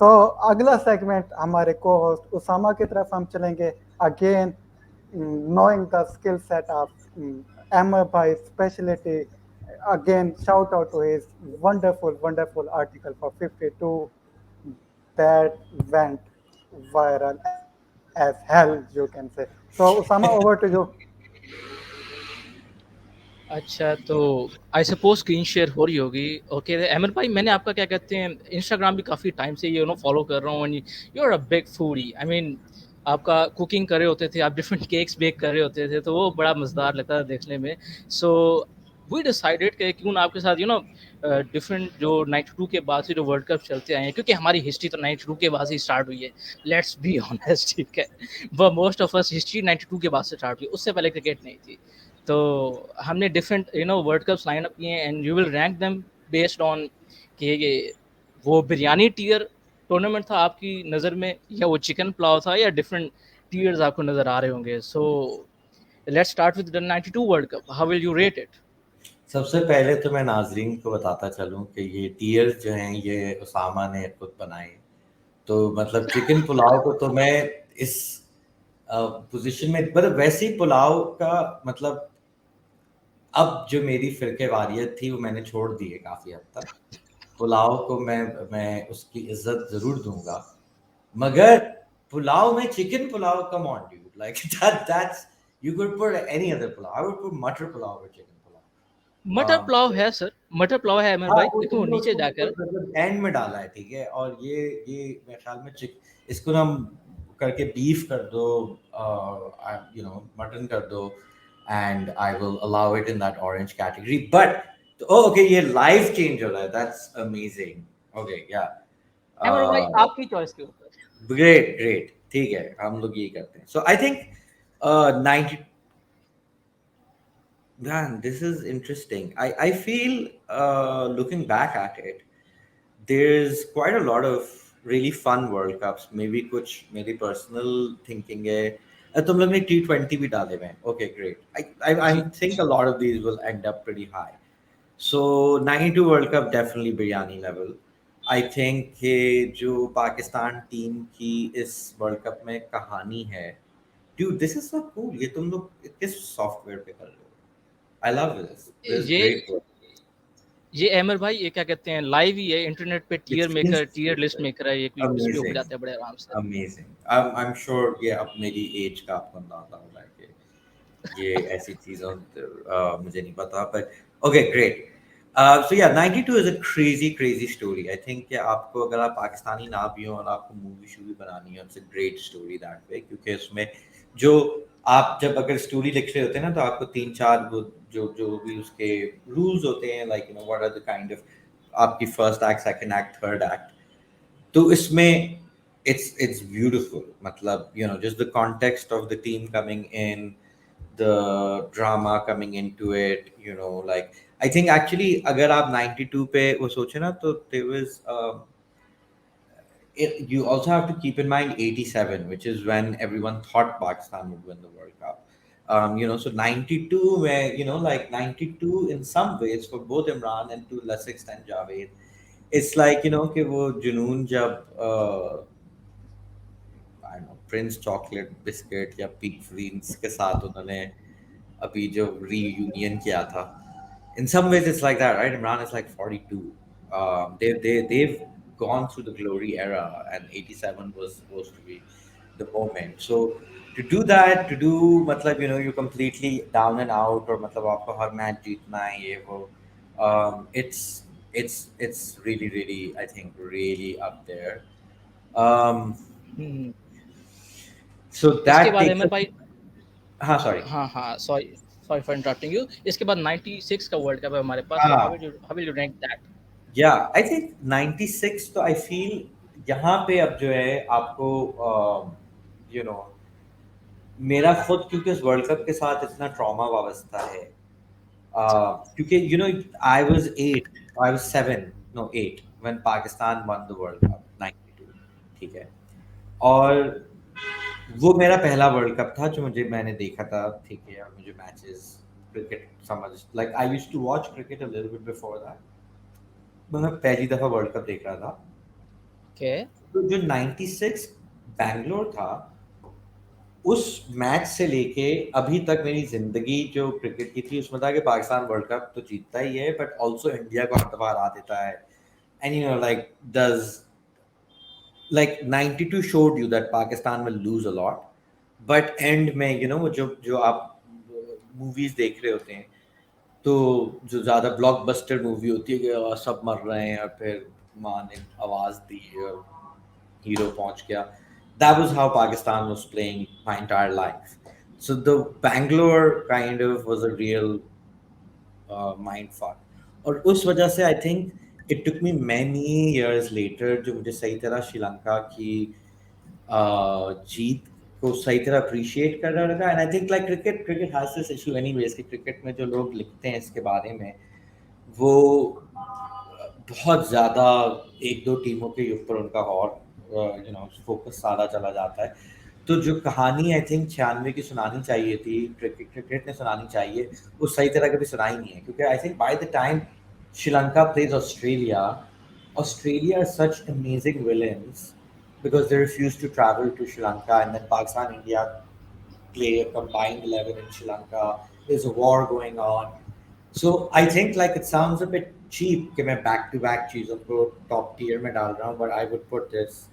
सो अगला सेगमेंट हमारे को होस्ट उसामा की तरफ हम चलेंगे again knowing the skill set of Ahmer Bhai's specialty. Again, shout out to his wonderful article for 52 that went viral as hell, you can say. So, Usama, over to you. अच्छा, तो I suppose screen share हो रही होगी। Okay Amar भाई, मैंने आपका क्या कहते हैं इंस्टाग्राम भी काफ़ी टाइम से फॉलो कर रहा हूँ। You are a big foodie. I mean आपका कुकिंग कर रहे होते थे, आप डिफरेंट केक्स बेक कर रहे होते थे, तो वो बड़ा मज़ेदार लगता था देखने में। सो वी डिसाइडेड कि क्यों ना आपके साथ डिफरेंट जो 92 के बाद से जो वर्ल्ड कप चलते आए हैं, क्योंकि हमारी हिस्ट्री तो 92 के बाद से ही स्टार्ट हुई है। लेट्स बी ऑनेस्ट, ठीक है। वो मोस्ट ऑफ अस हिस्ट्री 92 के बाद से स्टार्ट हुई, उससे पहले क्रिकेट नहीं थी। तो हमने different world cups line up किए हैं and you will rank them based on कि ये वो बिरयानी टीयर टूर्नामेंट था आपकी नज़र में, या वो चिकन पुलाव था, या डिफरेंट टीयर्स आपको नज़र आ रहे होंगे। So let's start with the 92 world cup. How will you rate it? सबसे पहले तो मैं नाजरीन को बताता चलूं कि ये टीयर्स जो हैं ये उसामा ने खुद बनाए। तो मतलब चिकन पुलाव को तो मैं इस पोजीशन में, मतलब वैसे ही पुलाव का मतलब अब जो मेरी फिरके वारियत थी वो मैंने छोड़ दी है काफी हद तक। पुलाव को मैं उसकी इज्जत जरूर दूंगा, मगर पुलाव में chicken pulao, come on dude, like that's you could put any other pulao, I would put मटर पुलाव और चिकन मटर पुलाव। पुलाव है सर, मटर पुलाव है अमर हाँ, भाई, वो देखो तुमने नीचे उसको जाकर। मतलब एंड में डाला है, ठीक है। और ये मेरे ख्याल में इसको ना करके बीफ कर दो, मटन कर दो, and I will allow it in that orange category. But okay, ये लाइफ चेंज हो रहा है, दैट्स अमेजिंग। ओके, या अमर भाई आपकी चॉइस के ऊपर। ग्रेट ग्रेट, ठीक है, हम लोग ये करते हैं। सो I think 90, man, this is interesting. I feel looking back at it, there's quite a lot of really fun World Cups. Maybe कुछ मेरी personal thinking है। तुम लोग ने T20 भी डाले हुए हैं। Okay, great. I ji think a lot of these will end up pretty high. So 92 World Cup definitely biryani level. I think कि जो पाकिस्तान टीम की इस वर्ल्ड कप में कहानी है, dude, this is so cool. ये तुम लोग किस सॉफ्टवेयर पे कर रहे हो? I love this. This is ये great work. ये अमर भाई, ये क्या कहते हैं, लाइव ही है इंटरनेट पे। It's tier maker, tier list insane. Maker है, ये इस पे हो Amazing. जाता है बड़े आराम से। Amazing. I'm sure ये अब मेरी एज का आपको अंदाजा हो रहा है कि ये ऐसी चीज़ों मुझे नहीं पता, but okay, great. So yeah, 92 is a crazy story. I think कि आपको अगर आप पाकिस्तानी ना भी हो और आपको मूवी शूवी बनानी है, it's a great story that way, क्योंकि उसमें जो आप जब अगर स्टोरी लिख रहे होते हैं ना, तो आपको 3-4 वो जो जो भी उसके रूल्स होते हैं, like what are the kind of आपकी first act, second act, third act. तो इसमें it's beautiful, मतलब just the context of the team coming in, the drama coming into it, like I think actually अगर आप 92 पे वो सोचे ना, तो there was you also have to keep in mind 87, which is when everyone thought Pakistan would win the World Cup. So 92, where, like 92 in some ways for both Imran and to less extent Javed, it's like, कि वो जुनून जब I don't know, Prince Chocolate Biscuit या Pete Friends के साथ उन्होंने अभी जो reunion किया था. In some ways it's like that, right? Imran is like 42. They've gone through the glory era, and 87 was supposed to be the moment. So to do that, to do मतलब you're completely down and out, or मतलब आपको हर match जीतना है ये वो, it's really I think really up there. Um, hmm. so इसके that बाद takes अमर us. भाई, हाँ, sorry. हाँ हाँ, sorry sorry for interrupting you. इसके बाद 96 का वर्ल्ड कप है हमारे पास। सो हाँ, how will you rank that? yeah, I think 96, तो I feel यहाँ पे अब जो है आपको you know मेरा खुद क्योंकि इस वर्ल्ड कप के साथ इतना ट्रॉमा वाबस्ता है, क्योंकि I was 8, I was 7, no 8 when Pakistan won the World Cup 92, ठीक है। और वो मेरा पहला वर्ल्ड कप था जो मैंने देखा था, ठीक है। और मुझे मैचेस, क्रिकेट समझ, like I used to watch cricket a little bit before that, मैं पहली दफा वर्ल्ड कप देख रहा था। ओके। तो जो 96 बैंगलोर था, उस मैच से लेके अभी तक मेरी जिंदगी जो क्रिकेट की थी उसमें था कि पाकिस्तान वर्ल्ड कप तो जीतता ही है, बट ऑल्सो इंडिया को हर दफा हरा देता है. And you know like does like 92 showed you that Pakistan will lose a lot, but end में you know जो जो आप मूवीज देख रहे होते हैं तो जो ज्यादा ब्लॉकबस्टर मूवी होती है कि सब मर रहे हैं और फिर माँ ने आवाज दी और हीरो पहुंच गया. That was how Pakistan was playing my entire life. So the Bangalore kind of was a real mind fuck. और उस वजह से I think it took me many years later जो मुझे सही तरह श्रीलंका की जीत को सही तरह अप्रिशिएट करना लगा. And I think like cricket has this issue anyways कि क्रिकेट में जो लोग लिखते हैं इसके बारे में वो बहुत ज़्यादा एक दो टीमों के ऊपर उनका और यू नो फोकस सारा चला जाता है. तो जो कहानी आई थिंक 96 की सुनानी चाहिए थी, क्रिकेट ने सुनानी चाहिए, वो सही तरह कभी सुनाई नहीं है. क्योंकि I think by the time Sri Lanka plays Australia, Australia are such amazing villains because they refuse to travel to Sri Lanka, and then Pakistan India play a combined 11 in Sri Lanka. There's a war going on. So I think like it sounds a bit cheap कि मैं back to back चीज़ों को top tier में डाल रहा हूँ, but I would put this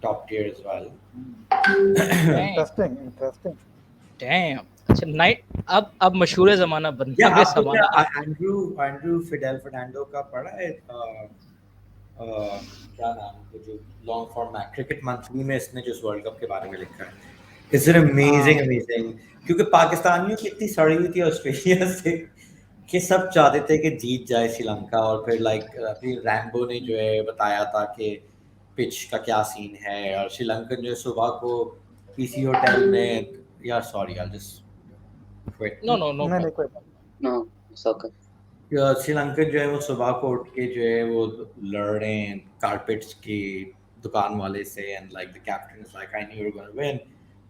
top tier as well. Interesting, interesting. Damn. अच्छा night अब मशहूर ज़माना बन Yeah, गया आपको ज़माना. एंड्रू फिडेल फर्नांडो का पढ़ा है क्या नाम है जो लॉन्ग फॉर्म क्रिकेट मंथली में इसने जो वर्ल्ड कप के बारे में लिखा है. इट्स एन अमेजिंग क्योंकि पाकिस्तानियों की इतनी सड़ी हुई थी ऑस्ट्रेलिया से कि सब चाहते थे कि जीत जाए श्रीलंका. और फिर लाइक अभी रैम्बो ने जो है बताया था कि पिच का क्या सीन है, और श्रीलंकन जो सुबह को पीसी होटल में यार सॉरी आई जस्ट No नहीं कोई बात. No, it's okay. श्रीलंकन जो है वो सुबह को उठ के जो है वो लड़ रहे हैं कारपेट्स की दुकान वाले से. And like the captain is like I knew you were gonna win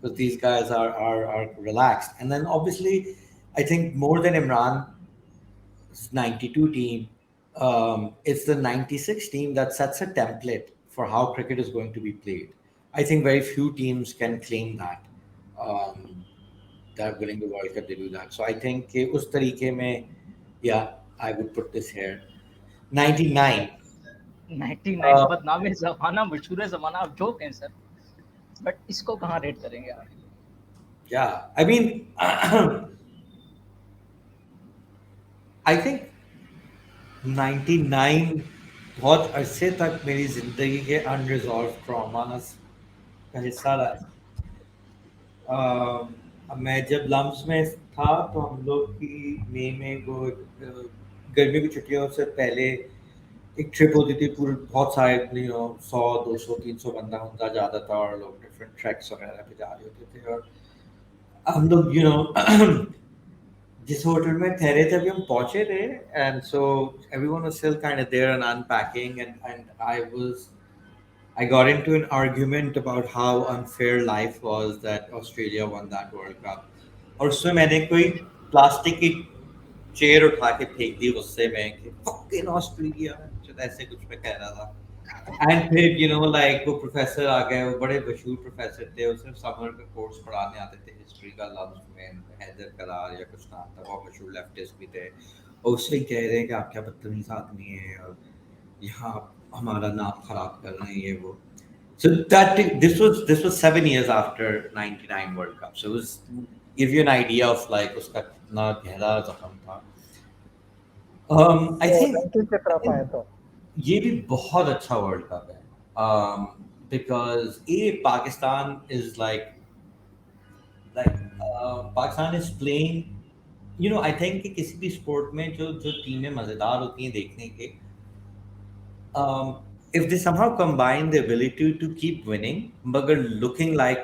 because these guys are relaxed. And then obviously I think more than Imran's 92 team, it's the 96 team that sets a template for how cricket is going to be played. I think very few teams can claim that that winning the World Cup they do that. So I think कि उस तरीके में yeah I would put this here. 99 99 बदनाम ज़माना, मशहूर ज़माना, आप joke हैं सर, बट इसको कहाँ रेट करेंगे आप? Yeah, I mean I think 99 बहुत अरसे तक मेरी जिंदगी के अनरिजॉल्व ट्रॉमास का हिस्सा रहा है. अब मैं जब लम्स में था तो हम लोग की मई में वो गर्मी की छुट्टियों से पहले एक ट्रिप होती थी. पूरे बहुत सारे 100 200 300 बंदा जाता था और लोग डिफरेंट ट्रैक्स वगैरह पे जा रहे होते थे. और हम लोग जिस होटल में ठहरे थे अभी हम पहुंचे थे, and so everyone was still kind of their and unpacking. And I got into an argument about how unfair life was that Australia won that World Cup. और उसमें मैंने कोई प्लास्टिक की चेयर उठा के फेंक दी उससे मैं कि fucking Australia, ऐसे कुछ मैं कह रहा था. एंड फिर लाइक वो प्रोफेसर आ गए, वो बड़े मशहूर प्रोफेसर थे, वो सिर्फ समर का कोर्स पढ़ाने आते थे हिस्ट्री का लव्स में, हैदर करार या कुछ नाम था, बहुत मशहूर लेफ्टिस्ट भी थे. और उससे ही कह रहे हैं कि आप क्या बदतमीज आदमी है और यहाँ हमारा नाम खराब कर रहे हैं ये वो. So this was 7 years after 99 World Cup. So it was give you an idea of like उसका कितना गहरा जख्म था. I think के तरफ आए तो ये भी बहुत अच्छा वर्ल्ड कप है because Pakistan is like Pakistan is playing I think कि किसी भी स्पोर्ट में जो टीमें मजेदार होती हैं देखने के, if they somehow combine the ability to keep winning मगर looking like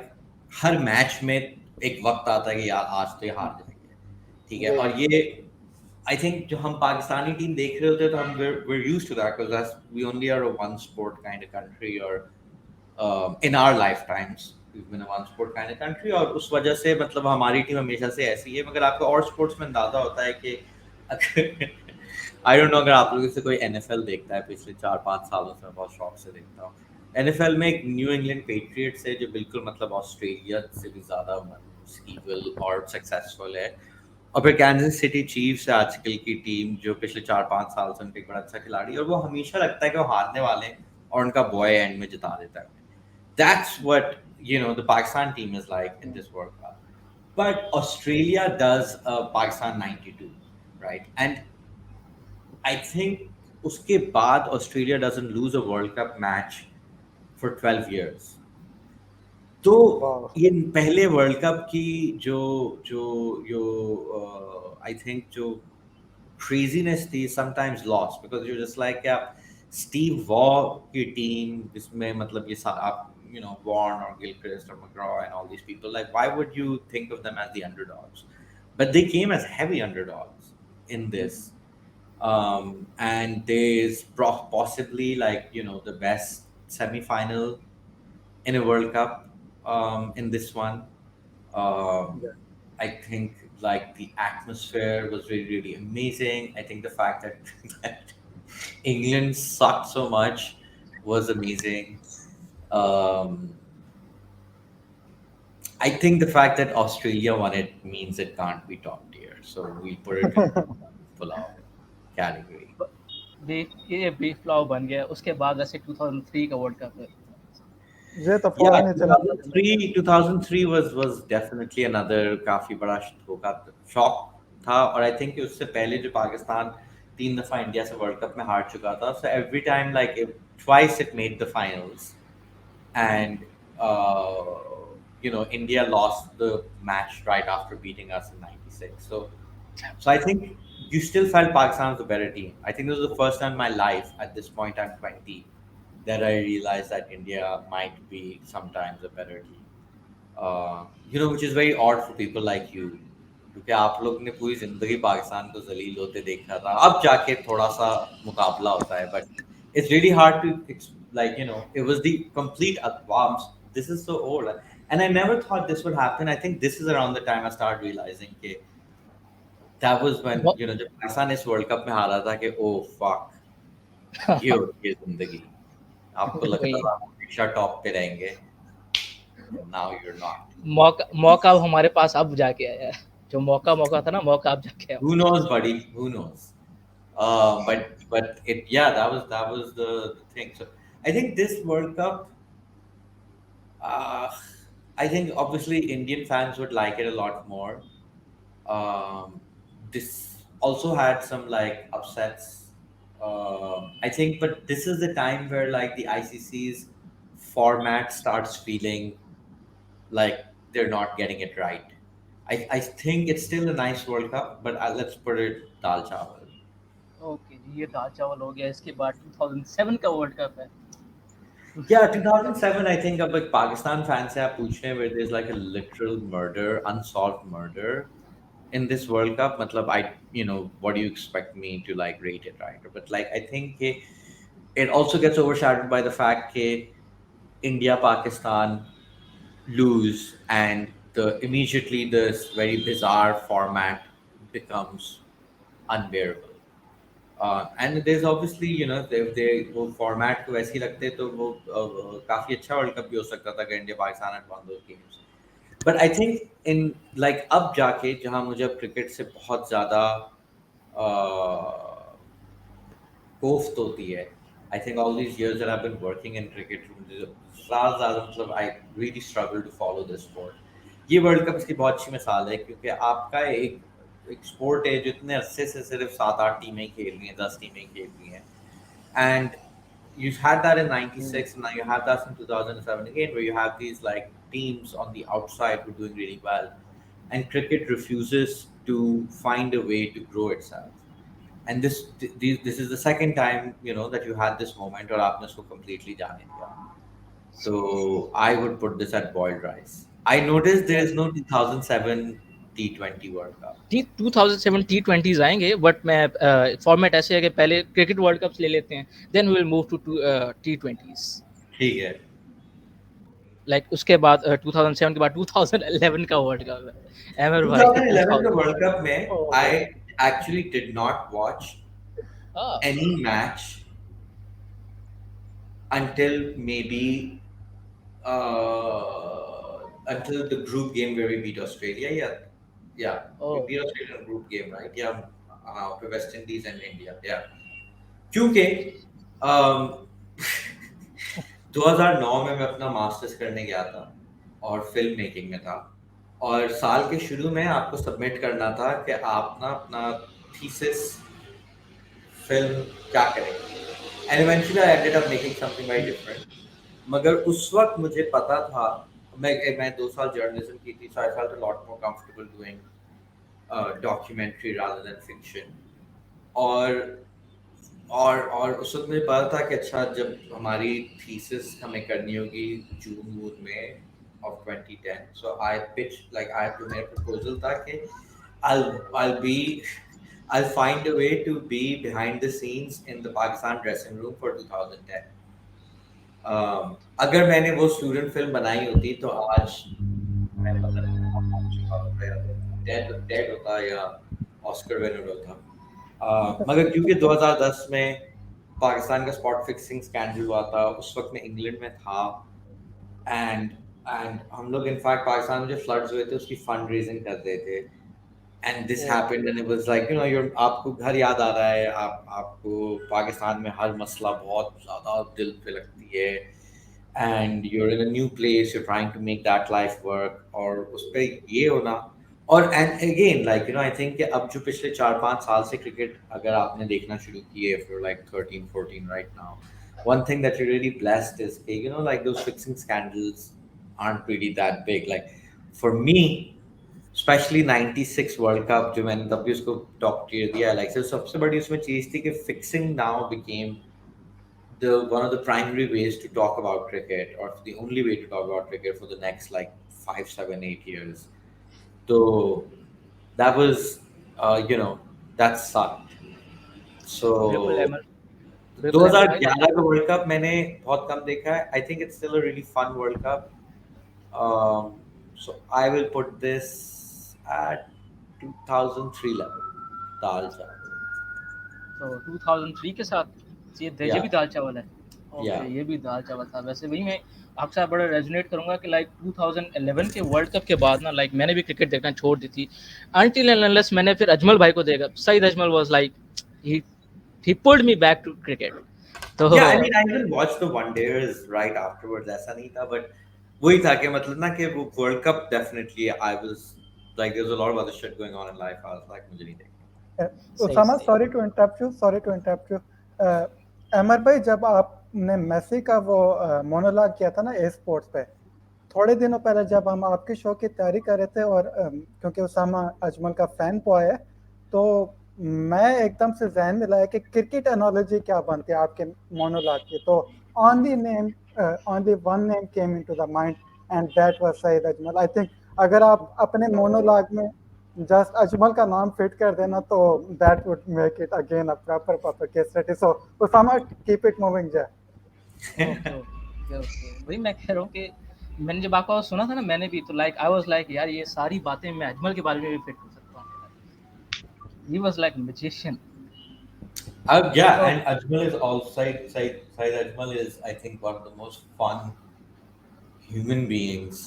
हर मैच में एक वक्त आता है कि यार आज तो ये हार जाएंगे, ठीक है. और ये I think जो हम पाकिस्तानी टीम देख रहे होते हैं तो हम we're used to that because we only are a one sport kind of country, or in our lifetimes we've been a one sport kind of country. और उस वजह से मतलब हमारी टीम हमेशा से ऐसी है. मगर आपको और स्पोर्ट्स में अंदाजा होता है कि I don't know अगर आप लोगों से कोई NFL देखता है पिछले 4-5 सालों से, बहुत शौक से देखता हूँ, एनएफएल में एक न्यू इंग्लैंड पेट्रियट्स है जो बिल्कुल मतलब ऑस्ट्रेलिया से भी ज्यादा evil और सक्सेसफुल है, और फिर कैंसस सिटी चीफ्स है आजकल की टीम जो पिछले 4-5 साल से उनका एक बड़ा अच्छा खिलाड़ी है, और वो हमेशा लगता है कि वो हारने वाले हैं और उनका बॉय एंड में जिता देता है। That's what the Pakistan team is like in this World Cup. But Australia does Pakistan 92, right? And I think उसके बाद Australia doesn't lose a World Cup match for 12 years. तो Wow. ये पहले world cup की जो जो जो I think जो craziness थी sometimes lost because you're just like Steve Waugh की टीम जिसमें मतलब ये आप Vaughan or Gilchrist or McGraw and all these people, like why would you think of them as the underdogs? But they came as heavy underdogs in this, and there's possibly like the best semi-final in a World Cup, in this one. Um, Yeah. I think like the atmosphere was really, really amazing. I think the fact that, that England sucked so much was amazing. Um, I think the fact that Australia won it means it can't be top tier. So we put it in pull-out category. Beef, ये beef pulao बन गया, उसके बाद वैसे 2003 का world cup है। ये तो Yeah, फौरन ही चला था दिमाग में। 2003 was definitely another काफी बड़ा धोखा शॉक था, और आई थिंक उससे पहले जो पाकिस्तान 3 दफा इंडिया से वर्ल्ड कप में हार चुका था, so every time like twice it made the finals, and India lost the match right after beating us in '96. So I think you still felt Pakistan was a better team. I think this was the first time in my life at this point I'm 20 that I realized that India might be sometimes a better team. Which is very odd for people like you, क्योंकि आप लोग ने पूरी जिंदगी पाकिस्तान को जलील होते देखा था, अब जाके थोड़ा सा मुकाबला होता है, but it's really hard to it was the complete advance. This is so old, and I never thought this would happen. I think this is around the time I started realizing that that was when बहुत जब पाकिस्तान इस world cup में हारा था कि oh fuck, ये होती है जिंदगी, आपको लगता वही था आप हमेशा टॉप पे रहेंगे, now you're not. मौका मौका अब हमारे पास अब जाके आया है, जो मौका था ना, मौका अब जाके आया Who हमारे knows, pass. buddy? Who knows? But it, yeah, that was the thing. So I think this World Cup, uh, I think obviously Indian fans would like it a lot more. This also had some like upsets. I think, but this is the time where like the ICC's format starts feeling like they're not getting it right. I think it's still a nice World Cup, but let's put it dal chawal. Okay जी, ये दाल चावल हो गया, इसके बाद 2007 का world cup है। Yeah, 2007, I think अब एक Pakistan fan से आप पूछ रहे हैं where there's like a literal murder, unsolved murder in this World Cup. मतलब what do you expect me to like rate it, right? But like I think it also gets overshadowed by the fact that India, Pakistan lose, and immediately this very bizarre format becomes unbearable. And there's obviously they वो format को वैसे ही रखते तो वो काफी अच्छा world cup भी हो सकता था कि India Pakistan had won those games. But I think in like अब जाके जहाँ मुझे अब क्रिकेट से बहुत ज्यादा कोफ्त होती है, I think all these years that I've been working in cricket, मतलब I really struggle to follow this sport. ये वर्ल्ड कप इसकी बहुत अच्छी मिसाल है, क्योंकि आपका एक स्पोर्ट है जितने अरसे से सिर्फ 7-8 टीमें खेल रही हैं, 10 टीमें खेल रही हैं, and you had that in '96, and now you have that in 2007 again, where you have these like teams on the outside who are doing really well, and cricket refuses to find a way to grow itself. And this is the second time that you had this moment, or आपने उसको completely जाने दिया. So I would put this at boiled rice. I noticed there is no 2007 T20 World Cup. 2007 T20s आएंगे, but मैं format ऐसे है कि पहले क्रिकेट वर्ल्ड कप्स ले लेते हैं, then we will move to T20s। ठीक है. लाइक उसके बाद 2007 के बाद 2011 का वर्ल्ड कप है। अहमर भाई 2011 के 2000 World Cup में Oh, I actually did not watch हाँ any match until maybe until the group game where we beat Australia. Yeah, we Oh, beat Australia in group game, right? Yeah, for West Indies and India. Yeah, क्योंकि um, 2009 में मैं अपना masters करने गया था और film making में था, और साल के शुरू में आपको सबमिट करना था कि आप ना अपना थीसिस फिल्म क्या करेंगे, and eventually I ended up making something very different. मगर उस वक्त मुझे पता था, मैं 2 साल जर्नलिज्म की थी, so I felt a lot more comfortable doing documentary rather than fiction. और और उस वक्त मुझे पता था कि अच्छा, जब हमारी थीसिस हमें करनी होगी जून वून में of 2010, so I pitch like I too, मेरा प्रपोजल था कि I'll be I'll find a way to be behind the scenes in the Pakistan dressing room for 2010. अगर मैंने वो स्टूडेंट फिल्म बनाई होती तो आज मैं पता नहीं कहाँ पहुंच चुका होता, या तो डेड डेड होता या ऑस्कर विनर होता। मगर क्योंकि 2010 में पाकिस्तान का स्पॉट फिक्सिंग स्कैंडल हुआ था, उस वक्त मैं इंग्लैंड में था, एंड एंड हम लोग इनफैक्ट पाकिस्तान में जो फ्लड्स हुए थे उसकी फंड रेजिंग कर रहे थे, and this oh, happened and it was like आपको घर याद आ रहा है, आपको पाकिस्तान में हर मसला बहुत ज़्यादा दिल पे लगती है, and you're in a new place, you're trying to make that life work, और उस पे ये होना। और and again like I think कि अब जो पिछले 4-5 साल से क्रिकेट अगर आपने देखना शुरू किए, if you're like 13-14 right now, one thing that you're really blessed is कि like those fixing scandals aren't really that big, like for me specially 96 world cup जो मैंने तब भी उसको टॉप टियर दिया, लाइक सबसे बड़ी उसमें चीज थी कि fixing now became the one of the primary ways to talk about cricket, or the only way to talk about cricket for the next like 5, 7, 8 years. So that was that sucked. So बिल्कुल अहमद, बिल्कुल अहमद भाई। 2011 का world cup मैंने बहुत कम देखा है। I think it's still a really fun world cup. So I will put this at 2003 level. Dal chawal. तो 2003 के साथ ये ये Yeah, भी दाल चावल है। Okay, yeah. ये भी दाल चावल था। वैसे वही मैं आपसे बड़ा रेजोनेट करूंगा कि लाइक 2011 के वर्ल्ड कप के बाद ना, लाइक मैंने भी क्रिकेट देखना छोड़ दी थी, अनटिल एंड अनलेस मैंने फिर अजमल भाई को देखा। Saeed Ajmal was like he pulled me back to cricket. तो Yeah, I mean, I even watched the one days right afterwards. ऐसा नहीं था, but वही था कि मतलब ना कि वो World Cup definitely I was like there's a lot of other shit going on in life. I was like मुझे नहीं देखना। सही उसामा, सही। Sorry to interrupt you. Amar भाई, जब आपने मेसी का वो मोनोलॉग किया था ना ए स्पोर्ट्स पे, थोड़े दिनों पहले जब हम आपके शो की तैयारी कर रहे थे, और क्योंकि उसामा अजमल का फैन बॉय है, तो मैं एकदम से जहन में लाया कि क्रिकेट एनालॉजी क्या बनती है आपके मोनोलॉग की। तो only one name came into the mind, and that was Saeed Ajmal. I think अगर आप अपने मोनोलॉग में जस्ट अजमल का नाम फिट कर देना, तो that would make it again a proper case study. So Usama, keep it moving Jai. Okay okay okay, वही मैं कह रहा हूँ कि मैंने जब आपका सुना था ना, मैंने भी तो लाइक आई वाज लाइक यार ये सारी बातें मैं अजमल के बारे में भी फिट कर सकता हूँ। He was like magician. Yeah, तो and Ajmal is also Said Ajmal is I think one of the most fun human beings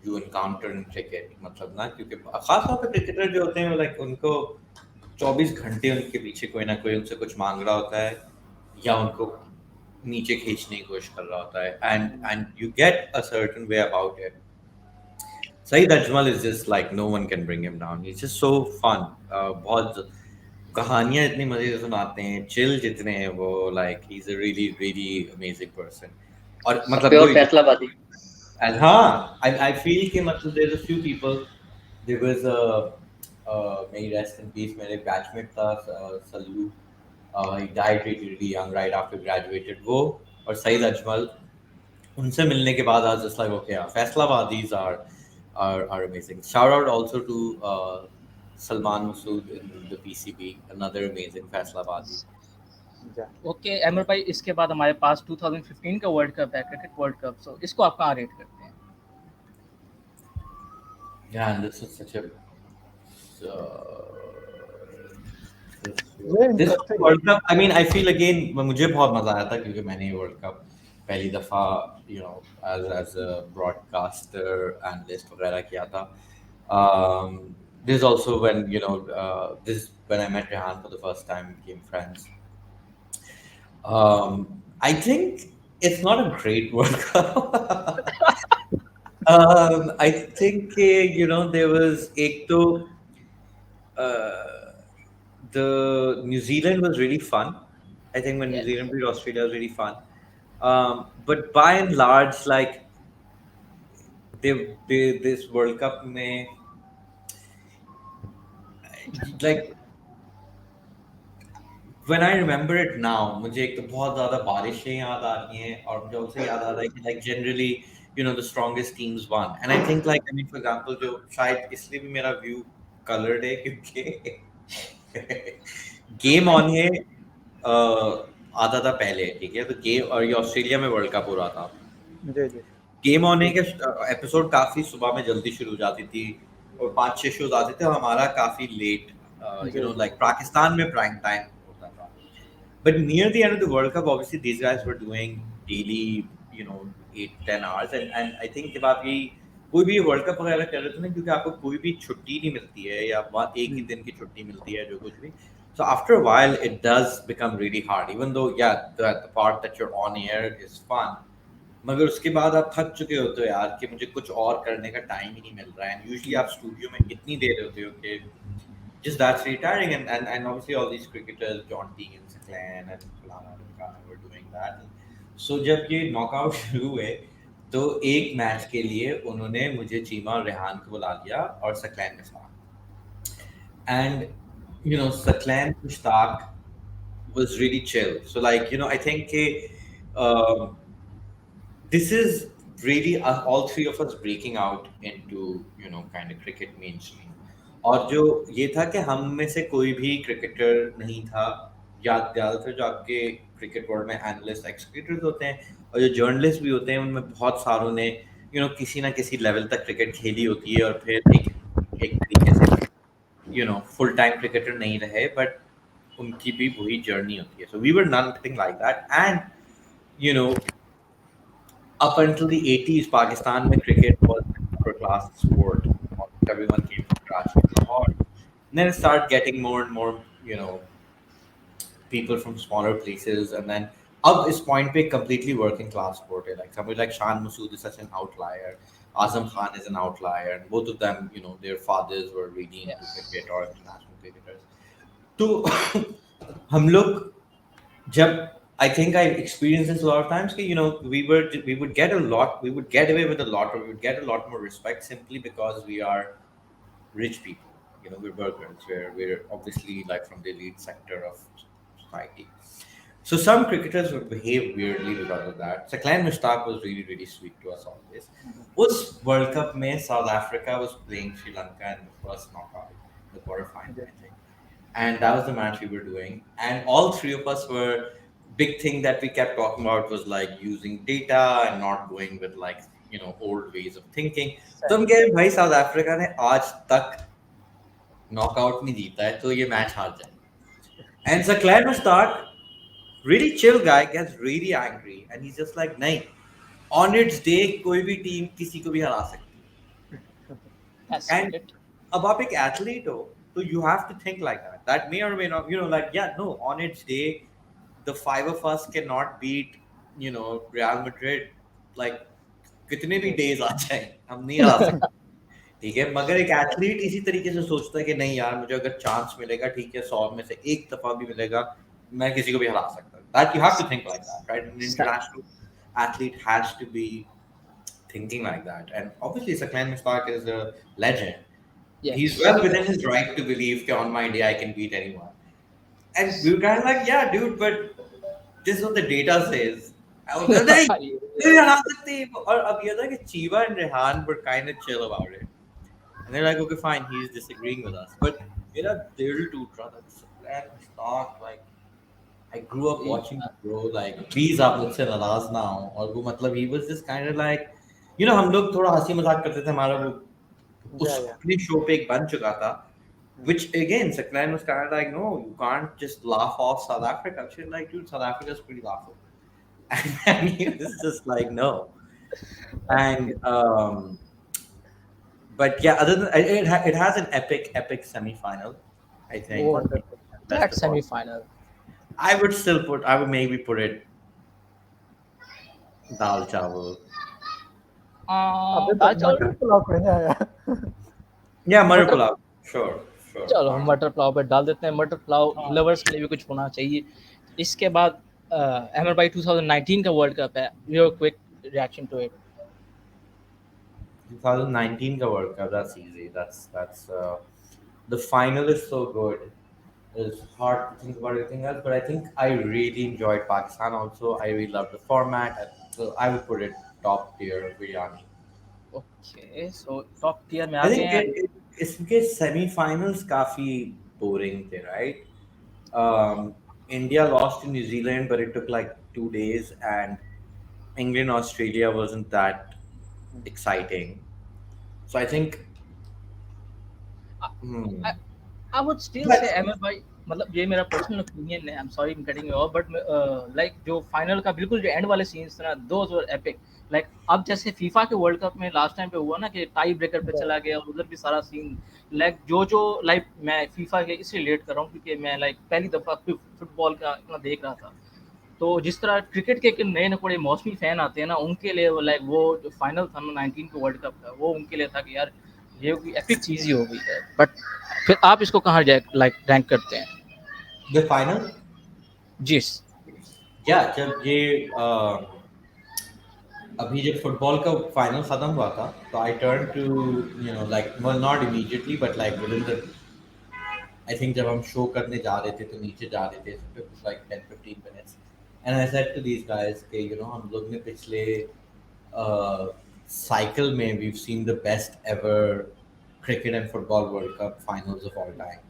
you encounter in cricket. मतलब ना क्योंकि खास तौर पे क्रिकेटर जो होते हैं लाइक उनको 24 घंटे उनके पीछे कोई ना कोई उनसे कुछ मांग रहा होता है, या उनको नीचे खींचने की कोशिश कर रहा होता है, and you get a certain way about it. Saeed Ajmal is just like no one can bring him down. He's just so fun. बहुत कहानियां इतनी मजे से सुनाते हैं, चिल जितने हैं वो, like he's a really really amazing person. और मतलब प्योर वही, फैसलाबाजी। and हाँ, I feel कि मतलब there's a few people. There was may he rest in peace, मेरे बैचमेट था Sallu, he died really really young right after graduated, वो और सईद अजमल, उनसे मिलने के बाद I was just like okay, yeah, Faisalabadis are amazing. Shout out also to Salman Masood in the PCB, another amazing Faisalabadi. Okay Amar भाई, इसके बाद हमारे पास 2015 का वर्ल्ड कप है, क्रिकेट वर्ल्ड कप। सो इसको आप कहाँ रेट करते हैं? Yeah, and this is such a Very This interesting. World Cup, I mean, I feel again मुझे बहुत मजा आया था क्योंकि मैंने ये World Cup पहली दफा as a broadcaster analyst वगैरह किया था. This is also when this is when I met Rehan for the first time, became friends. I think it's not a great World Cup. I think there was एक तो uh, the New Zealand was really fun. I think when New Yes. Zealand beat Australia was really fun. But by and large, like they this World Cup में like when I remember it now, मुझे एक तो बहुत ज़्यादा बारिशें याद आ रही हैं और मुझे also याद आ रहा है कि like generally the strongest teams won. And I think like I mean for example जो शायद इसलिए भी मेरा view colored है क्योंकि गेम ऑन है आता था पहले, ठीक है, तो गेम और ये ऑस्ट्रेलिया में वर्ल्ड कप हो रहा था. जी जी गेम ऑन है के एपिसोड काफी सुबह में जल्दी शुरू हो जाती थी और 5-6 शोज आते थे और हमारा काफी लेट जी लाइक पाकिस्तान में प्राइम टाइम होता था. But near the end of the World Cup, obviously these guys were doing daily, 8-10 hours, and I think जब आप ये कोई भी वर्ल्ड कप वगैरह कर रहे थे ना, क्योंकि आपको कोई भी छुट्टी नहीं मिलती है या वहाँ एक ही दिन की छुट्टी मिलती है जो कुछ भी. So after a while, it does become really hard. Even though, yeah, the part that you're on air is fun, मगर उसके बाद आप थक चुके होते हो यार कि मुझे कुछ और करने का टाइम ही नहीं मिल रहा है. यूजुअली आप स्टूडियो में इतनी देर होते हो कि just that's retiring, and obviously all these cricketers, John Dean, Saklan and Fulana Dhimkana were doing that. So जब ये नॉकआउट शुरू हुए तो एक मैच के लिए उन्होंने मुझे, चीमा और रेहान को बुला लिया और Saqlain Mushtaq. And Saklan Mushtaq was really chill. So like I think um, this is really all three of us breaking out into kind of cricket mainstream. और जो ये था कि हम में से कोई भी क्रिकेटर नहीं था, या ज़्यादातर जो आपके क्रिकेट वर्ल्ड में एनालिस्ट एक्स क्रिकेटर्स होते हैं और जो जर्नलिस्ट भी होते हैं उनमें बहुत सारों ने किसी ना किसी लेवल तक क्रिकेट खेली होती है और फिर एक एक तरीके से फुल टाइम क्रिकेटर नहीं रहे, बट उनकी भी वही जर्नी होती है. So we were nothing like that. And up until the 80s, Pakistan mein cricket was an upper class sport. Everyone came from Karachi and Lahore. And then it started getting more and more, people from smaller places. And then up this point, pe completely working class sport. Like somebody like Shan Masood is such an outlier. Azam Khan is an outlier. And both of them, their fathers were really into Yes. cricket or international cricketers. तो हम लोग जब I think I experienced this a lot of times. We would get away with a lot, or we would get a lot more respect simply because we are rich people. We're workers. We're obviously like from the elite sector of society. So some cricketers would behave weirdly because of that. Saklan Mushtaq was really, really sweet to us always. Was World Cup mein South Africa was playing Sri Lanka in the first knockout, the quarterfinal, I think. And that was the match we were doing. And all three of us were, big thing that we kept talking about was like using data and not going with like old ways of thinking. तो हम कहे भाई south Africa ने आज तक knockout नहीं जीता है तो ये मैच हार जाए. And Saklan Mushtaq, really chill guy, gets really angry and he's just like नहीं, on its day कोई भी टीम किसी को भी हरा सकती है. That's And it. अब आप एक athlete हो तो you have to think like that. That may or may not, like, yeah, no, on its day the five of us cannot beat Real Madrid like कितने भी days आ जाए हम नहीं हरा सकते. ठीक है, मगर एक एथलीट इसी तरीके से सोचता है कि नहीं यार मुझे अगर चांस मिलेगा, ठीक है, 100 में से एक दफा भी मिलेगा, मैं किसी को भी हरा सकता हूँ. That you have to think like that, right? An international athlete has to be thinking like that. And obviously Saklan Mushtaq is a legend. Yes. He's well within his right to believe that on my day I can beat anyone. And we were kind of like, yeah, dude, but this is what the data says. I was like, नहीं, नहीं हरा सकते. और अब ये था कि Chiva and Rehan were kind of chill about it. And they're like, okay, fine, he's disagreeing with us. But little too brother, Saklan Mushtaq, like, I grew up watching bro, like, please आप मुझसे नाराज ना हो. और वो मतलब he was just kind of like, हम लोग थोड़ा हंसी मजाक करते थे, हमारा वो उस अपने शो पे एक बन चुका था Which again, Saklan was kind of like, no, you can't just laugh off South Africa. She's like, dude, South Africa's pretty laughable. And he was just like, no. And but yeah, other than it has an epic semi-final. I think Oh, Wonderful. best that of all. semi-final. I would maybe put it dal chawal. अबे तो दाल मटर चावल, पुलाव पे नहीं आया. Yeah, mother मटर, pulao. Sure. चलो हम Fine. मटर पुलाव पे डाल देते हैं, मटर पुलाव लवर्स के लिए भी कुछ होना चाहिए. इसके बाद अहमद भाई 2019 का वर्ल्ड कप है, your quick reaction to it. 2019 का World Cup, that's easy. That's the final is so good. It's hard to think about anything else, but I think I really enjoyed Pakistan also. I really loved the format. So I would put it top tier biryani. Okay, so top tier में आ I गए think हैं. इसके semi-finals काफी boring थे, right? Um, India lost to New Zealand, but it took like 2 days, and England Australia wasn't that exciting. So I think, hmm. I would still say But Ahmad भाई, मतलब ये मेरा personal opinion है, I am sorry I am cutting you off, but like जो final का बिल्कुल जो and वाले सीन्स थे ना, दोज वर एपिक. लाइक अब जैसे फीफा के वर्ल्ड कप में लास्ट टाइम पे हुआ ना कि टाई ब्रेकर पे चला गया, और उधर भी सारा सीन, लाइक जो लाइक मैं फीफा के इसलिए लेट कर रहा हूँ क्योंकि मैं लाइक पहली दफा फुटबॉल का इतना देख रहा था. तो जिस तरह क्रिकेट के नए नए बड़े मौसमी फैन आते हैं ना, उनके लिए लाइक वो जो फाइनल था ना 19 के वर्ल्ड कप का, वो उनके लिए था कि यार ये कोई एपिक चीज ही हो गई है. बट फिर आप इसको कहाँ लाइक रैंक करते हैं? the final, जिस yeah, जब ये अभी जब फुटबॉल का फाइनल खत्म हुआ था, तो I turn to like well not immediately but like within the I think जब हम शो करने जा रहे थे तो नीचे जा रहे थे, so it was like 10-15 minutes, and I said to these guys कि हम लोग ने पिछले साइकिल में we've seen the best ever cricket and football World Cup finals of all time.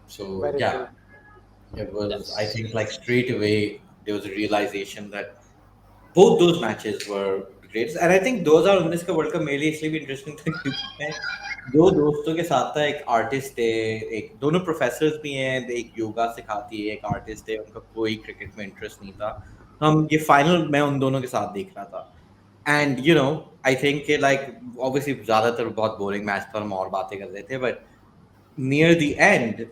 So Very yeah, true. it was, I that's think, like straight away there was a realization that both those matches were the greatest, and I think 2019 का world cup मेरे लिए इसलिए भी interesting था क्योंकि मैं दो दोस्तों के साथ था. एक आर्टिस्ट है, एक दोनों प्रोफेसर्स भी हैं, एक योगा सिखाती है, एक आर्टिस्ट है, उनका कोई क्रिकेट में इंटरेस्ट नहीं था. तो हम ये फाइनल मैं उन दोनों के साथ देख रहा था, एंड आई थिंक कि लाइक ऑब्वियसली ज़्यादातर बहुत बोरिंग मैच था, हम और बातें कर रहे थे, but near the end,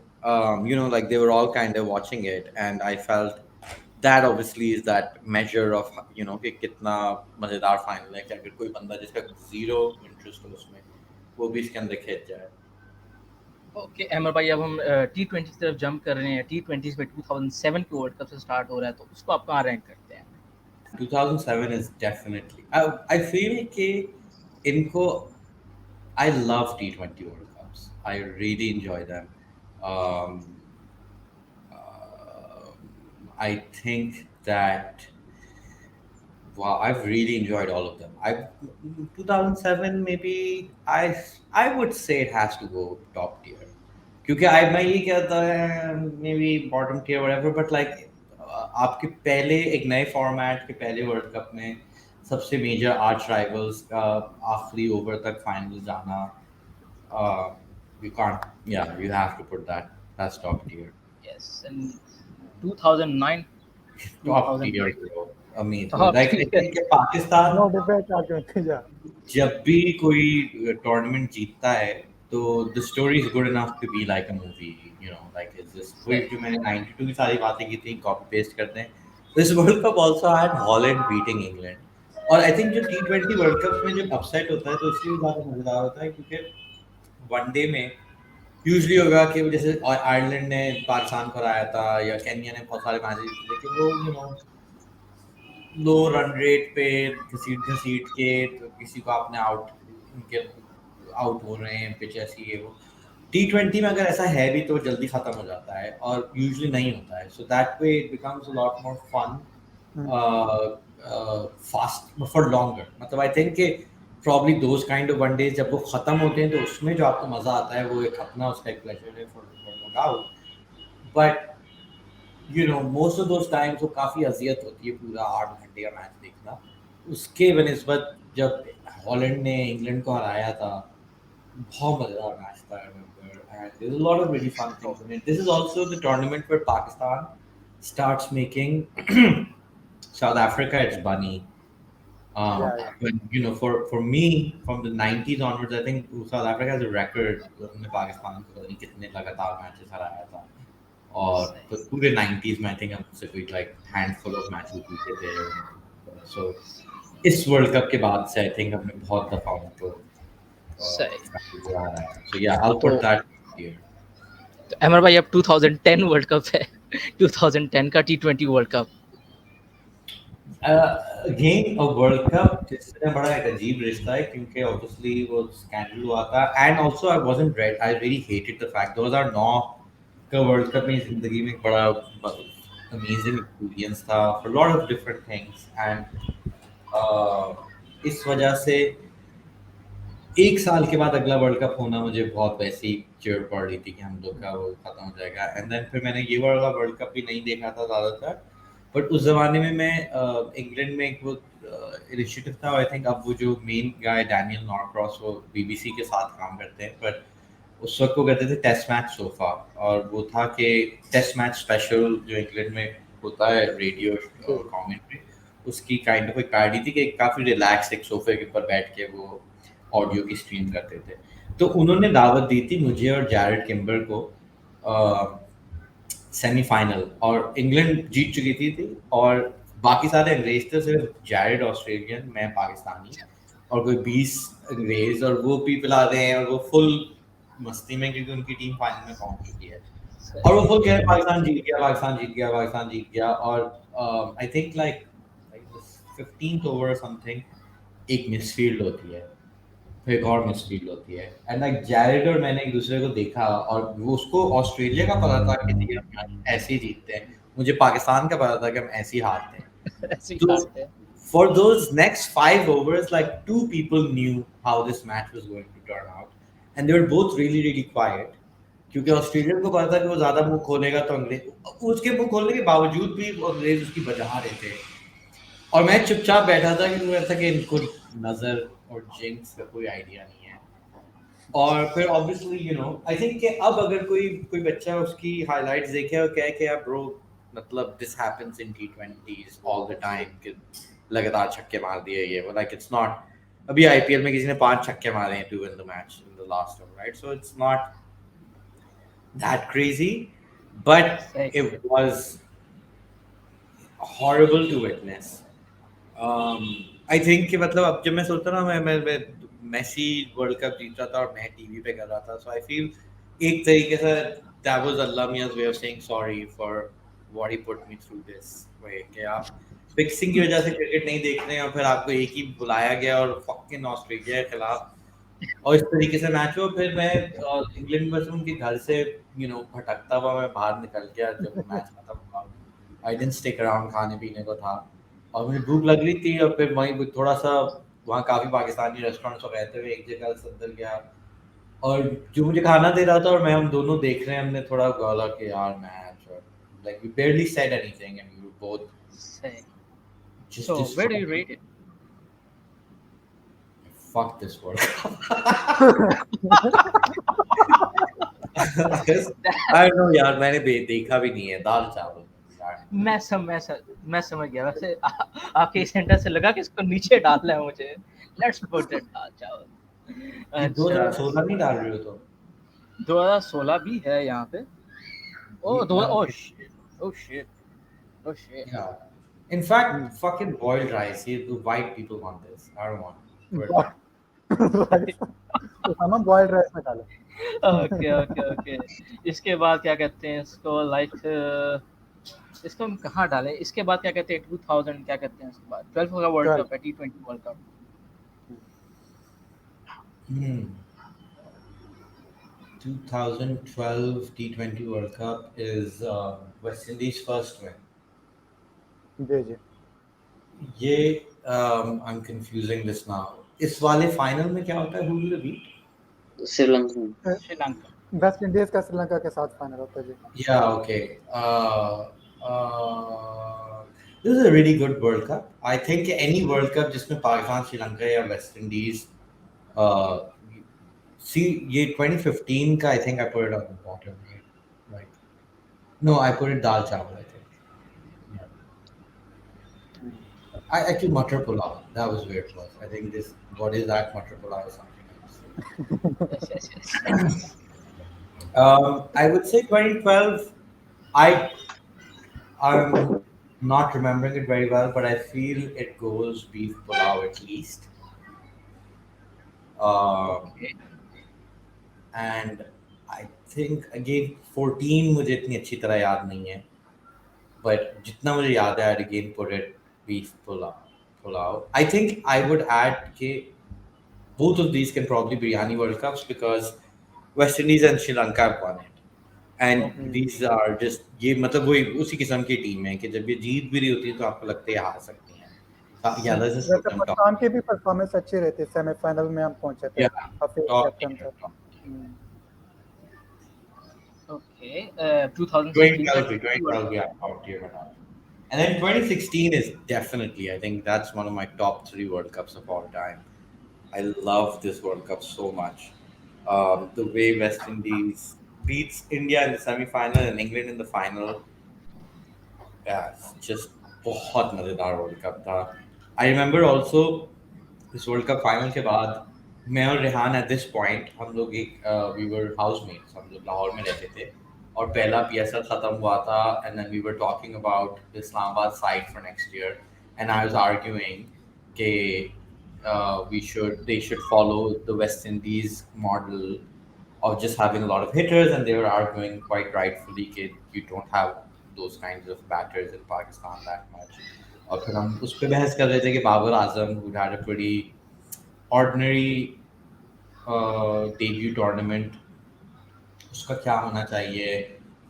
like they were all kind of watching it, and I felt that obviously is that measure of कि कितना मजेदार फाइनल है, कि अगर कोई बंदा जिसका जीरो इंटरेस्ट हो उसमें, वो भी इसके अंदर खिंच जाए. ओके अमर भाई, अब हम T20 की तरफ जंप कर रहे हैं. T20 में 2007 के वर्ल्ड कप से स्टार्ट हो रहा है, तो उसको आप कहाँ रैंक करते हैं? 2007 is definitely, I feel कि इनको, I love T20 World Cups. I really enjoy them. um, I think that, wow, I've really enjoyed all of them. 2007 maybe, I would say it has to go top tier. क्योंकि मैं ये कहता है maybe bottom tier whatever, but like आपके पहले एक नए format के पहले वर्ल्ड कप में सबसे मेजर आर्च राइवल्स का आखिरी ओवर तक फाइनल जाना, you can't, yeah, you have to put that's top tier. Yes, and 2009, Top tier, 2009 bro. Amazing. Top Like I tier. think Pakistan No debate argument. Yeah. जब भी कोई tournament जीतता है, तो the story is good enough to be like a movie. Like is this, वही जो मैंने 92 की सारी बातें की थी, कॉपी पेस्ट करते हैं. This world cup also had Holland beating England. और आई थिंक जो T20 वर्ल्ड कप में जब अपसेट होता है तो इसलिए ज़्यादा मजेदार होता है, क्योंकि वनडे में यूजुअली होगा कि जैसे आयरलैंड ने पाकिस्तान को हराया था, या केन्या ने बहुत सारे मैचेस जीते थे, कि वो लो रन रेट पे घसीट घसीट के तो किसी को आपने उनके आउट हो रहे हैं, पिच ऐसी है वो. T20 में अगर ऐसा है भी तो जल्दी खत्म हो जाता है, और यूजुअली नहीं होता है, so that way it becomes a lot more fun, fast for longer. मतलब आई थिंक कि probably those kind of one days जब वो खत्म होते हैं, तो उसमें जो आपको मजा आता है वो एक अपना उसका एक प्लेजर है, for no doubt. But most of those times वो काफ़ी अजियत होती है पूरा 8 घंटे का मैच देखना. उसके बनिस्बत जब हॉलैंड ने इंग्लैंड को हराया था, बहुत मजेदार मैच था, I remember, and there's a lot of really fun things in it. This is also the tournament where Pakistan starts making South Africa its bunny. Yeah, yeah. But you know, for me, from the 90s onwards, I think South Africa has a record. उन्होंने पाकिस्तान को पता नहीं कितने लगातार matches हराया था, और सही तो पूरे 90s में आई थिंक हम सिर्फ एक लाइक हैंडफुल ऑफ मैचेस जीते थे. सो इस वर्ल्ड कप के बाद से आई थिंक हमने बहुत दफा उनको सही. हराया है. सो या आई विल तो पुट दैट हियर. तो अमर भाई अब 2010 वर्ल्ड कप है. 2010 का T20 world cup. Again a world cup जिससे बड़ा एक अजीब रिश्ता है, क्योंकि ऑब्वियसली वो स्कैंडल हुआ था, and also I wasn't red, I really hated the fact 2009 का वर्ल्ड कप मेरी जिंदगी में एक बड़ा अमेजिंग एक्सपीरियंस था for lot of different things, and इस वजह से एक साल के बाद अगला वर्ल्ड कप होना मुझे बहुत वैसी चिढ़ पड़ रही थी कि हम लोग का वो खत्म हो जाएगा, एंड देन फिर मैंने ये वाला वर्ल्ड कप भी नहीं देखा था ज़्यादातर. बट उस ज़माने में मैं इंग्लैंड में एक वो इनिशिएटिव था, आई थिंक अब वो जो मेन गाय डैनियल नॉरक्रॉस वो बीबीसी के साथ काम करते हैं, पर उस वक्त वो कहते थे टेस्ट मैच सोफा, और वो था कि टेस्ट मैच स्पेशल जो इंग्लैंड में होता है रेडियो और कमेंट्री, उसकी काइंड ऑफ एक पैरडी थी कि काफ़ी रिलैक्स एक सोफे के ऊपर बैठ के वो ऑडियो की स्ट्रीम करते थे. तो उन्होंने दावत दी थी मुझे और जैरेड किम्बर को सेमीफाइनल, और इंग्लैंड जीत चुकी थी और बाकी सारे अंग्रेज थे, सिर्फ जैरेड ऑस्ट्रेलियन, मैं पाकिस्तानी, और कोई 20 अंग्रेज, और वो भी पिला रहे हैं और वो फुल मस्ती में क्योंकि उनकी टीम फाइनल में पहुंच चुकी है, और वो फुल कह रहे पाकिस्तान जीत गया, पाकिस्तान जीत गया, पाकिस्तान जीत गया. और I think like 15th over something एक मिसफील्ड होती है, फिर एक और मिसफील्ड होती है, एंड लाइक जैरेड और मैंने एक दूसरे को देखा, और वो उसको ऑस्ट्रेलिया का पता था कि नहीं हम ऐसे ही जीतते हैं, मुझे पाकिस्तान का पता था कि हम ऐसे ही हारते हैं. ऐसी So बात है. for those next 5 overs, like two people knew how this match was going to turn out, and they were both really really quiet. क्योंकि ऑस्ट्रेलियन को पता था कि वो ज्यादा मुंह खोलेगा तो अंग्रेज, उसके मुंह खोलने के बावजूद भी वो अंग्रेज उसकी बजा रहे थे, और मैं चुपचाप बैठा था कि मुझे था कि इनको नजर और जिंक्स का कोई आइडिया नहीं है. और फिर obviously you know I think कि अब अगर कोई कोई बच्चा उसकी हाइलाइट्स देखे और कहे कि यार ब्रो, मतलब this happens in T20s all the time, कि लगातार छक्के मार दिए ये वो, लाइक इट्स नॉट, अभी आईपीएल में किसी ने 5 छक्के मारे हैं to win the match in the last over, right? So it's not that crazy, but सही. It was horrible to witness. I think कि मतलब अब जब मैं सोचता ना, मैं मेसी वर्ल्ड कप जीत रहा था और मैं टीवी पे कर रहा था, सो आई फील एक तरीके से दैट वाज अल्लाह मियाज़ way of saying sorry for what he put me through this way, कि आप फिक्सिंग की वजह से क्रिकेट नहीं देख रहे हैं और फिर आपको एक ही बुलाया गया और फकिंग ऑस्ट्रेलिया के खिलाफ और इस तरीके से मैच हो. फिर मैं इंग्लैंड में उनके घर से यू नो भटकता हुआ मैं बाहर निकल गया जब मैच खत्म हुआ. आई डिडंट स्टिक अराउंड, खाने पीने को था और मुझे भूख लग रही थी, और फिर वहीं थोड़ा सा वहाँ काफ़ी पाकिस्तानी रेस्टोरेंट्स रहते हुए एक जगह से अंदर गया, और जो मुझे खाना दे रहा था और मैं, हम दोनों देख रहे हैं, हमने थोड़ा बोला कि यार मैच, और like we barely said anything and we were both सही. just So where do you destroyed. rate it? Fuck this world. I don't know यार, मैंने देखा भी नहीं है. दाल चावल यार. मैं समझ गया. वैसे आपके सेंटर से लगा कि इसको नीचे डालना है मुझे. लेट्स पुट इट दाल चावल. ये 2016 नहीं डाल रहे हो तो 2016 भी है यहाँ पे. Oh shit. yeah. In fact, fucking boiled rice. The white people want this. I don't want. हम बॉइल्ड राइस में डालें. ओके. इसके बाद क्या कहते हैं इसको, लाइक इसको हम कहाँ डालें? इसके बाद क्या कहते हैं 2000 क्या कहते हैं इसके बाद 12 का वर्ल्ड कप है, T20 world cup. 2012 T20 World Cup is West Indies first win. जी. ये I'm confusing this now. इस वाले फाइनल में क्या होता है? Who will beat? Sri Lanka. West Indies का श्रीलंका के साथ फाइनल होता है जी. Yeah, okay. This is a really good World Cup. I think any World Cup जिसमें पाकिस्तान, श्रीलंका या वेस्ट इंडीज See, ये 2015 का, I think I put it on the bottom, right? No, I put it dal chawal, I think. Yeah. I actually Matar Pulao. That was where it was. I think this, what is that Matar Pulao is something else. Yes, yes, yes. I would say 2012. I I'm not remembering it very well, but I feel it goes beef pulao at least. Um, Okay. and I think again 14 मुझे इतनी अच्छी तरह याद नहीं है, but जितना मुझे याद है, I'd again put it beef pulao. I think I would add कि both of these can probably be biryani World Cups because West Indies and Sri Lanka have won it. And Okay. these are just ये मतलब वही उसी किस्म की team है कि जब ये जीत भी रही होती है तो आपको लगता है ये हार सकती हैं. Yeah, let's just put वैसे them top. पाकिस्तान की भी परफॉर्मेंस अच्छी रहती है, सेमीफाइनल में हम पहुंचे थे, Yeah, Hafeez top captain tier, थे. top tier. Okay. 2016 का 2012, T20 World 2012, Cup. yeah, top tier and all. And then 2016 is definitely, I think that's one of my top three World Cups of all time. I love this World Cup so much. The way West Indies beats India in the semi-final and England in the final, yeah, it's just बहुत मजेदार world cup था. I remember also इस world cup final के बाद मैं और Rehan at this point हम लोग एक वी वर हाउसमेट्स, हम लोग लाहौर में रहते थे और पहला पीएसएल खत्म हुआ था and then we were talking about the Islamabad side for next year and I was arguing कि we should they should follow the West Indies model of just having a lot of hitters, and they were arguing quite rightfully that you don't have those kinds of batters in Pakistan that much. और फिर हम उस पर बहस कर रहे थे कि Babar Azam who had a pretty ordinary debut tournament उसका क्या होना चाहिए.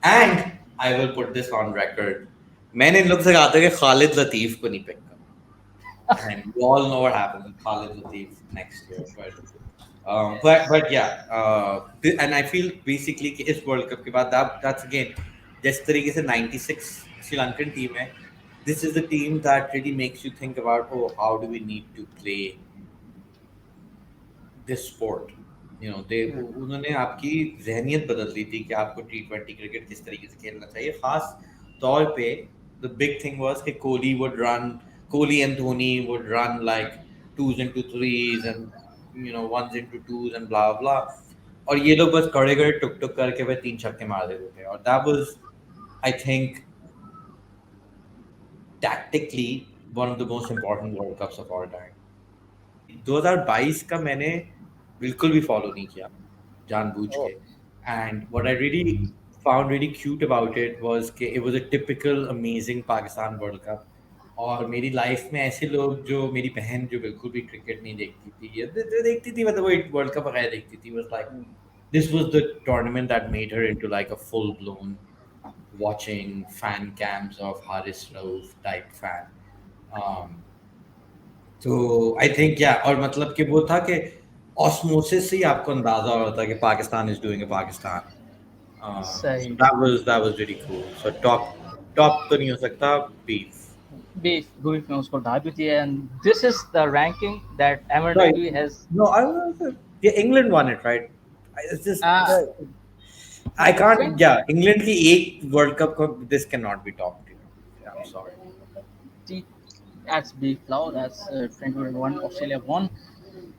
And I will put this on record, मैंने इन लोग से कहा था कि खालिद लतीफ को नहीं पिक करना, and you all know what happened with Khalid Latif next year. But yeah, and I feel basically कि इस वर्ल्ड कप के बाद that's again जिस तरीके से 96 श्रीलंकन टीम है, this is the team that really makes you think about, oh, how do we need to play this sport. उन्होंने आपकी जहनियत बदल दी थी कि आपको T20 क्रिकेट किस तरीके से खेलना चाहिए. खास तौर पे the big thing was कि Kohli and Dhoni would run like twos into threes and ones into twos and blah blah, और ये लोग बस खड़े खड़े टुक टुक करके वह 3 छक्के मार देते थे. और that was, I think, tactically one of the most important World Cups of all time. 2022 का मैंने बिल्कुल भी फॉलो नहीं किया जानबूझ के. And what I really found really cute about it was कि it was a typical amazing Pakistan world cup. और मेरी लाइफ में ऐसे लोग, जो मेरी बहन जो बिल्कुल भी क्रिकेट नहीं देखती थी या देखती थी, मतलब वो वर्ल्ड कप वगैरह देखती थी, was like this was the tournament that made her into like a full blown watching fan cams of Haris Rauf type fan. Um, तो आई थिंक या और मतलब कि वो था कि ऑस्मोसिस से ही आपको अंदाजा हो रहा था कि Pakistan is doing a Pakistan. सही. So that was really cool. So top तो नहीं हो सकता, beef. Beef में उसको ढा भी दिया, and this is the ranking that Ahmer Right. Naqvi has. No, yeah, England won it, right? It's just Uh, Right. I can't. 20 Yeah, England की एक वर्ल्ड कप को this cannot be top tier. Yeah, I'm sorry. That's beef flow. That's 2021 Australia won.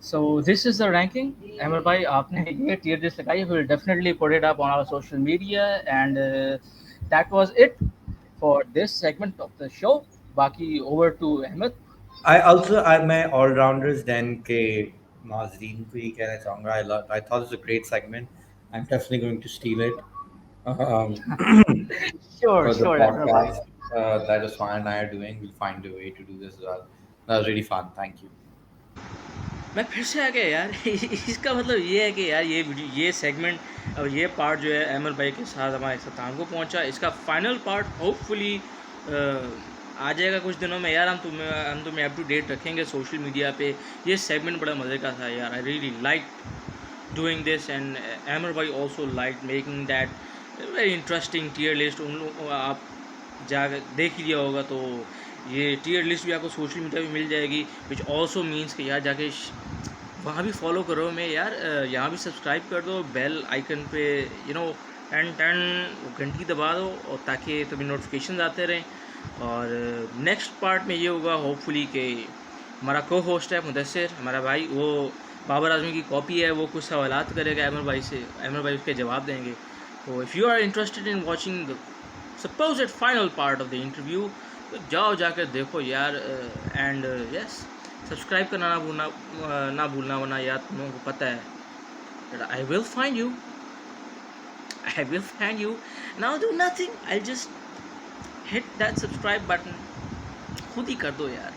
So this is the ranking. Ahmer bhai, आपने ये tier list लगाई. We'll definitely put it up on our social media, and that was it for this segment of the show. बाकी over to Ahmed. मैं all-rounders then के नाज़रीन को ही कहना चाहूँगा. I thought it was a great segment. I'm definitely going to steal it Sure, for the sure, Ahmer bhai. podcast that Osman and I are doing. We'll find a way to do this as well. That was really fun. Thank you. मैं फिर से आ गया यार. इसका मतलब ये है कि यार ये सेगमेंट और ये पार्ट जो है अहमद भाई के साथ हमारे साथ को पहुंचा. इसका फाइनल पार्ट होपफुली आ जाएगा कुछ दिनों में यार. हम तुम्हें अप टू डेट रखेंगे सोशल मीडिया पे. ये सेगमेंट बड़ा मज़े का था यार. I really like doing this, and Ahmed भाई also like making that very interesting tier list. उन लोग आप जाकर देख ही लिया होगा, तो ये टियर लिस्ट भी आपको सोशल मीडिया पे मिल जाएगी, विच ऑल्सो मीन्स कि यार जाके वहाँ भी फॉलो करो मैं यार, यहाँ भी सब्सक्राइब कर दो, बेल आइकन पे टन टन घंटी दबा दो, और ताकि तुम्हें नोटिफिकेशन आते रहें। और नेक्स्ट पार्ट में ये होगा होपफुली कि हमारा को होस्ट है मुदस्सिर, हमारा भाई, वो बाबर आजमी की कॉपी है, वो कुछ सवालात करेगा अहमर भाई से, अहमर भाई उसके जवाब देंगे। तो if you are interested in watching the supposed final part of the interview, तो जाओ जाकर देखो यार। एंड यस, सब्सक्राइब करना ना भूलना, वरना यार तुम लोगों को पता है I will find you, now do nothing, I just hit that subscribe button, खुद ही कर दो यार।